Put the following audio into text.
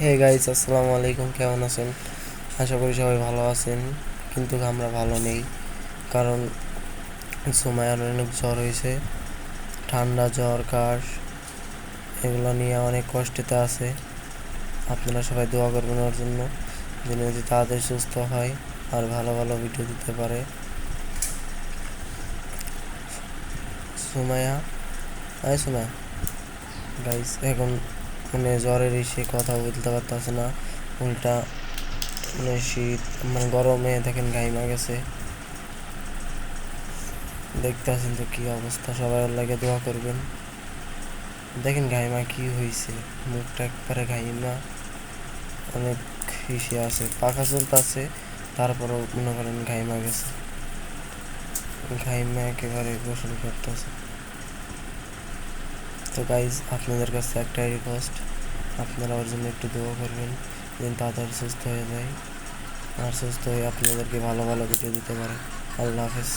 Hey guys, আসসালামু আলাইকুম। কেমন আছেন? আশা করি সবাই ভালো আছেন, কিন্তু আমরা ভালো নেই। কারণ সুমাইয়ার অনেক জ্বর হয়েছে, ঠান্ডা, জ্বর, কাশ, এগুলো নিয়ে অনেক কষ্টেতে আছে। আপনারা সবাই দোয়া করবেন ওর জন্য, যেন যদি তাড়াতাড়ি সুস্থ হয় আর ভালো ভালো ভিডিও দিতে পারে। সুমাইয়া, আয় সুমাইয়া। গাইস এখন জ্বরের এসে কথা বলতে পারতেছে না, উল্টা শীত গরমে দেখেন গাইমা গেছে। দেখতে আছেন তো কি অবস্থা, সবাই ওর লাগে দোয়া করবেন। দেখেন গাইমা কি হয়েছে, মুখটা একবারে গাইমা, অনেক হিসে আছে, পাখা চলতেছে, তারপরেও মনে করেন গাইমা গেছে, গাইমা একেবারে গোসল করতেছে। তো গাইজ, আপনাদের কাছে একটাই রিকোয়েস্ট, আপনারা ওর জন্য একটু দোয়া করবেন যেন তাড়াতাড়ি সুস্থ হয়ে যায় আর সুস্থ হয়ে আপনাদেরকে ভালো ভালো ভিডিও দিতে পারে। আল্লাহ হাফেজ।